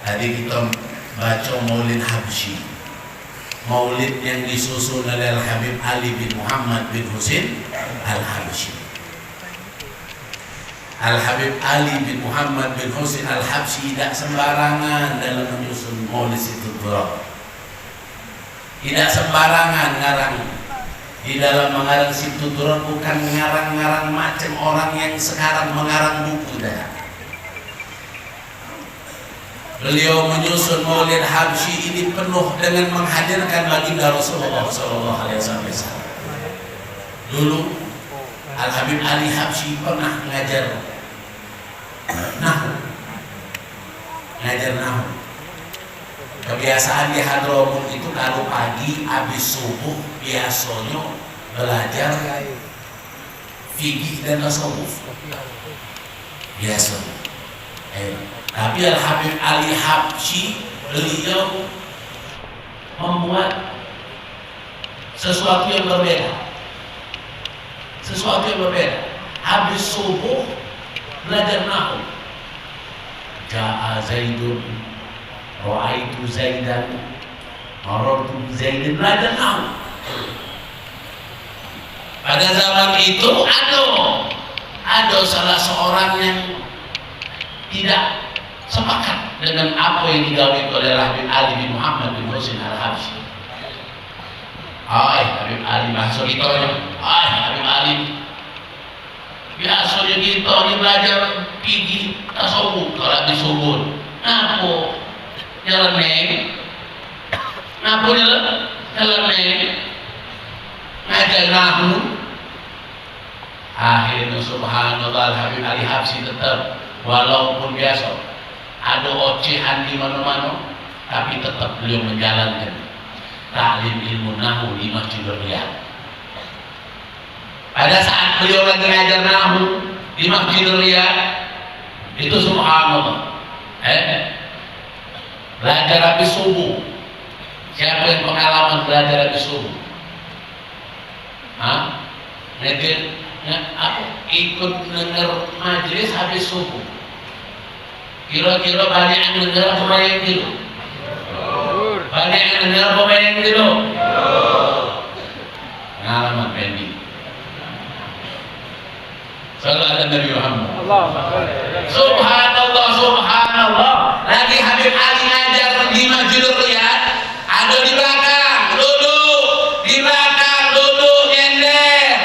Tadi kita baca Maulid Habsyi, Maulid yang disusun oleh Al-Habib Ali bin Muhammad bin Husain Al-Habsyi. Al-Habib Ali bin Muhammad bin Husain Al-Habsyi tidak sembarangan dalam menyusun Maulid Situturah. Tidak sembarangan ngarang. Di dalam mengarang Situturah bukan ngarang-ngarang macam orang yang sekarang mengarang buku dah. Beliau menyusun Maulid Habsyi ini penuh dengan menghadirkan baginda Rasulullah SAW. Dulu Al-Habib Ali Habsyi pernah ngajar nahu. Kebiasaan di Hadramut itu kalau pagi habis subuh biasanya belajar fikih dan tasawuf. Biasa. Tapi Al-Habib Ali Habsyi beliau membuat sesuatu yang berbeda. Habis subuh belajar nahwu. Ja'a Zaidun, ra'aitu Zaidan, marartu bi Zaidin, belajar nahwu. Pada zaman itu ada salah seorang yang tidak sepakat dengan apa yang digawe oleh Habib Ali bin Muhammad bin Husain Al-Habsyi. Habib Ali bahasa kita Habib Ali biasanya kita ni belajar fikih tasawuf kalau habis subuh. Napa nyeleneh ngajar nahwu. Akhirnya subhanallah Habib Ali Habsyi tetap, walaupun biasa ada ocehan di mana-mana, tapi tetap beliau menjalankan taklim ilmu nahwu di Masjidil Riyad. Pada saat beliau lagi ngajar nahwu di Masjidil Riyad, itu subhanallah, belajar habis subuh. Siapa yang pengalaman belajar habis subuh? Ikut dengar majelis habis subuh. Kira-kira banyak yang dengar apa yang dulu? Banyak yang dengar apa yang dulu? Pengalaman Pendi. Salam ala Nabi Muhammad. Subhanallah. Lagi Habib Ali ngajar di Masjidil Riyad, ada di belakang, duduk di belakang, duduk nyender,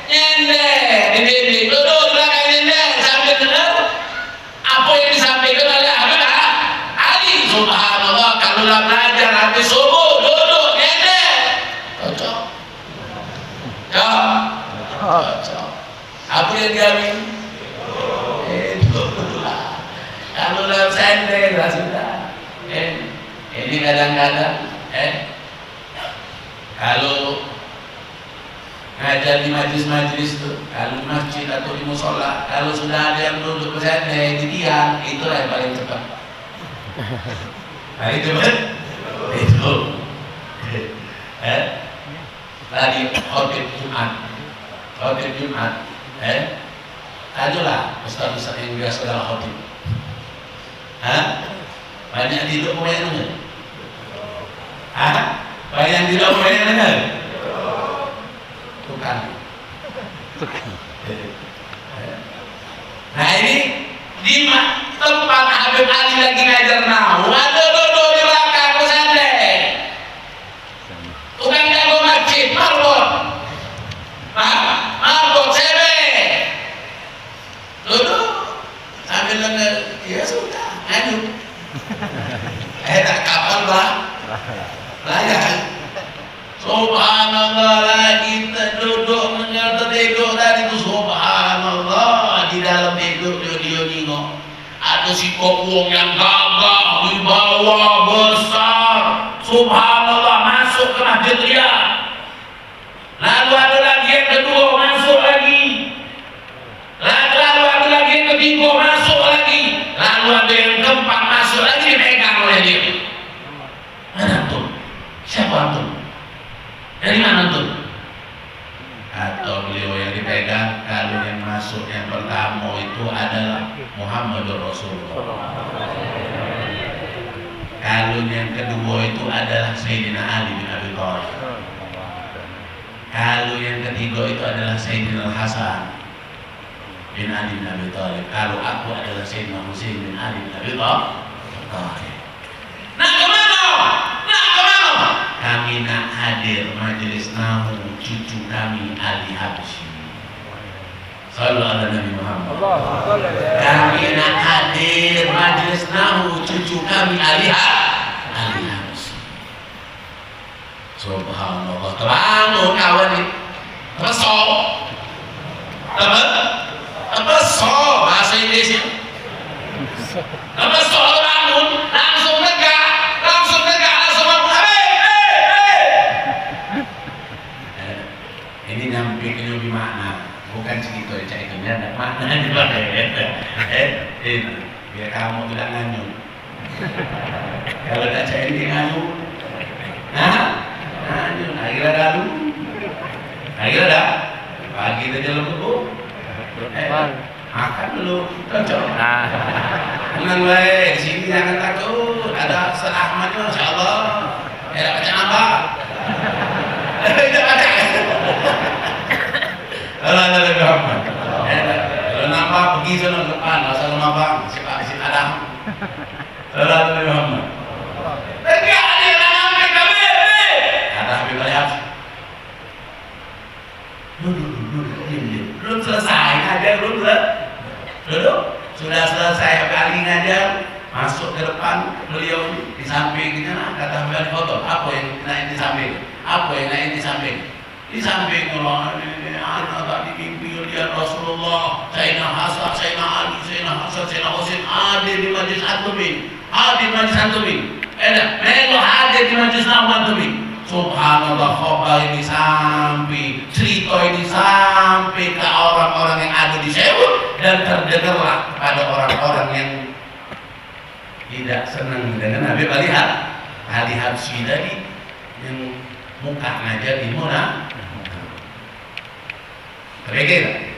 di dinding, duduk di belakang nyender sambil dengar apa yang disampaikan oleh Habib Ali. Subhanallah, kalau dah belajar habis subuh, duduk nyender. Cocok. Apa yang diambil? Kalau dalam sender lah sudah. Ini kadang-kadang kalau ngajar di majlis-majlis itu, kalau di masjid atau di musola, kalau sudah ada yang duduk bersandar di tiang, itulah yang paling cepat. Paling cepat itu. Tadi khotib Jumat, adulah ustaz-ustaz yang biasa dalam khotib. Banyak tidur pemain enggak? Banyak tidur pemain enggak? Bukan. Nah ini di tempat Habib Ali lagi ngajar nahwu, ada duduk di belakang pesantren. Tukang jago masjid, marbot sebe. Duduk sambil dengar, ya sudah, ngadu. Tak kapal bah, layak. Subhanallah, lagi duduk menyerta tidur tadi itu subhanallah, di dalam tidur dia nengok ada si kokong yang gagah, wibawa besar. Subhanallah, masuk ke Masjid Riyad. Lalu ada lagi yang kedua masuk lagi. Lalu ada lagi yang ketiga masuk lagi. Lalu ada yang keempat masuk lagi, dipegang oleh dia. Mana tuh? Siapa tuh? Dari mana tuh? Atau beliau yang dipegang, kalau yang masuk yang pertama itu adalah Muhammadur Rasulullah. Calon yang kedua itu adalah Sayyidina Ali bin Abi Thalib. Kalau yang ketiga itu adalah Sayyidina Hasan bin Ali bin Abi Thalib. Kalau aku adalah Sayyidina Husain bin Ali bin Abi Thalib. Nak kemana? Nak kemana? Kami nak hadir majelis namu cucu kami Ali Habsyi. Sallallahu alaihi Nabi Muhammad. Kami nak hadir majelis namu cucu kami Ali Habsyi. Subhanallah. Terbangun kawan ni. Terbesar. Terbesar bahasa Inggrisnya. Terbesar terbangun. Langsung tegak. Langsung bangun. Ini nyampe ke lebih makna. Bukan cerita itu ada makna di mana? Biar kamu tidak nganyut. Kalau tak cari dia nganyut. Akhirnya dah lu. Akhirnya dah. Pagi tu jalan kebun. Makan dulu. Cocok. Tenang baik. Sini jangan takut. Ada Ustaz Ahmad, insyaAllah. Ada baca apa? Tidak baca. Allah Muhammad. Kalau nampak pergi sana depan. Asal nampak. Si Adam. Allah Muhammad. Tegak dia nak ambil kami. Ada Habib Ali Habsyi. Duduk. Belum selesai ngajar, duduk. Sudah selesai Habib Ali ngajar, masuk ke depan beliau di sampingnya, kata Habib Ali foto. Apa yang naik di samping? Apa yang naik di samping? Di samping Allah, anak tadi mimpi lihat Rasulullah, Sayyidina Hasan, Sayyidina Ali, Sayyidina Hasan, Sayyidina Husain hadir di majlis Antumin, hadir di majlis Antumin. Melo hadir di majlis Antumin. Subhanallah, khabar ini sampai, cerita ini sampai ke orang-orang yang ada di Seoul dan terdengarlah kepada orang-orang yang tidak senang dengan Habib Ali Habsyi tadi yang muka ngajar di mana? Terpikir.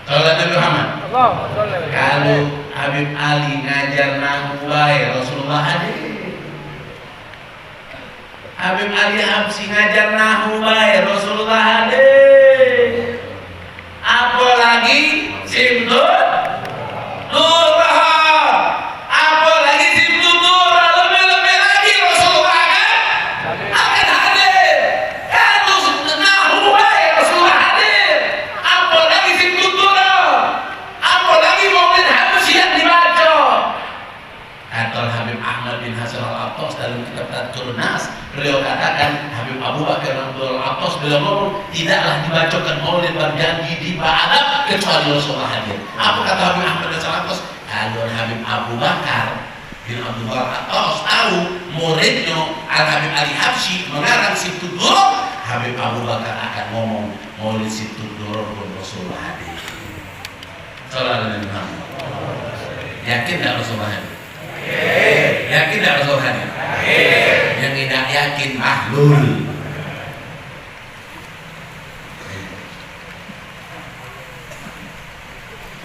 Salat Nabi Muhammad. Kalau Habib Ali ngajar nahu baik, Rasulullah hadir. Habib Ali Habsyi ngajar nahu baik, Rasulullah hadir. Apalagi simtud durah. Apalagi simtud durah, lebih lagi Rasulullah akan hadir. Kalau nahu baik, Rasulullah hadir. Apalagi simtud durah. Apalagi Maulid Habsyi yang dibaca. Kata Habib Ahmad bin Hasan Al-Attas dalam kitab Tadhkurun Nas, beliau katakan, Habib Abu Bakar Al-Attas beliau ngomong, tidaklah dibacakan Maulid berjanji di Ba'adab kecuali Rasulullah hadir. Apa kata Habib Ahmad bin Hasan Al-Attas? Kalau Habib Abu Bakar bin Abdul Al-Attas tahu muridnya Al-Habib Ali Habsyi mengarang Situd Duror, Habib Abu Bakar akan ngomong Maulid Situd Duror pun Rasulullah hadir. Sallallahu alaihi wasallam. Yakin tak Rasulullah hadir? Yakin tak Rasul hadir? Yang tidak yakin mahlul.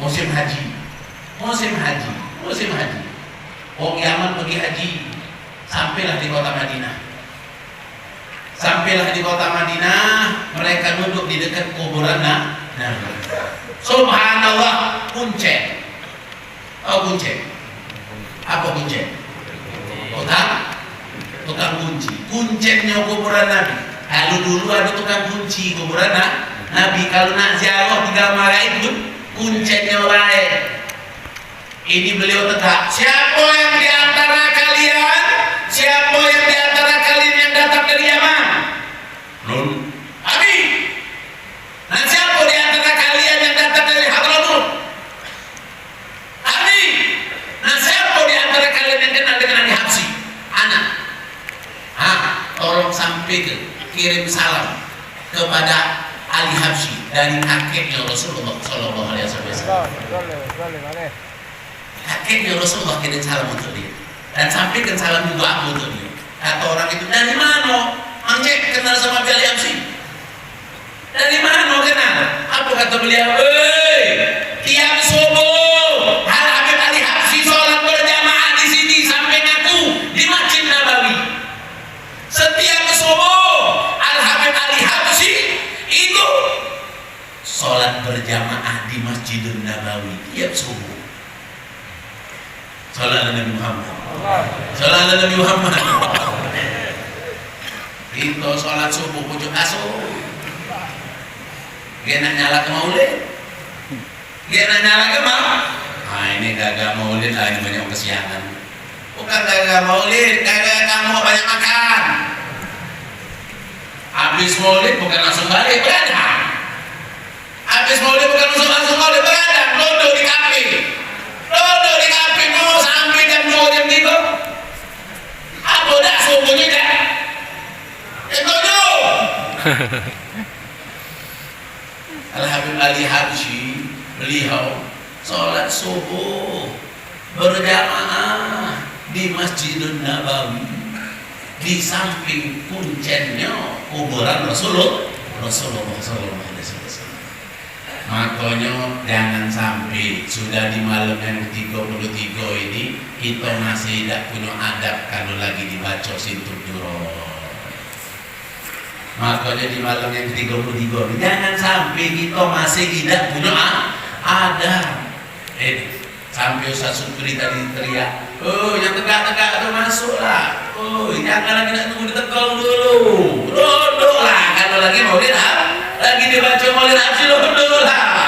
Musim haji. Orang Yaman pergi haji, sampailah di kota Madinah. Mereka duduk di dekat kuburan Nabi. Subhanallah, kuncen. Oh, kuncen. Apa kuncen? Tukang kunci. Kuncennya kuburan Nabi. Kalau dulu ada tukang kunci kuburan Nabi. Kalau nak ziarah tinggal marah itu kuncennya lain. Ini beliau tegak. Siapa yang di antara kalian yang datang dari Yaman? Nun. Abi. Nah, siapa di antara kalian yang datang dari Hadramaut? Abi. Nah, siapa di antara kalian yang kenal dengan Ali Habsyi? Anak. Tolong sampaikan, kirim salam kepada Ali Habsyi dari kakeknya Rasulullah Sallallahu Alaihi Wasallam. Kakeknya Rasulullah kirim salam untuk dia dan sampaikan salam juga aku untuk dia. Kata orang itu, dari mana? Angcek kenal sama Ali Habsyi? Dari mana kenal? Apa kata beliau? Tiap subuh Habib Ali Habsyi sholat berjamaah di sini sampai Salat Nabi Muhammad. Salat Nabi Muhammad. Itu sholat subuh pucuk asuh. Dia nak nyala ke maulid. Dia nak nyala ke mau. Nah ini gagal maulid lah, ini banyak kesiangan. Bukan gagal maulid, gagal kamu banyak makan. Habis maulid bukan langsung balik, beradab. Habis maulid bukan langsung maulid, beradab. Duduk di kafe. Duduk di kafe mau sampai jam 2 jam 3. Apa dah subuhnya dah? Tujuh. Al-Habib Ali Habsyi beliau sholat subuh berjamaah di Masjidun Nabawi di samping kuncennya kuburan Rasulullah SAW. Makanya jangan sampai sudah di malam yang ke-33 ini kita masih tidak punya adab kalau lagi dibaca Sintul Juro. Makanya di malam yang ke-33 jangan sampai kita masih tidak punya adab. Sampai Ustaz Sukri tadi teriak, oh yang tegak-tegak itu masuk lah. Oh jangan lagi nak tunggu di Tegal dulu. Duduk lah kalau lagi maulid lagi dibaca maulid duduk lah.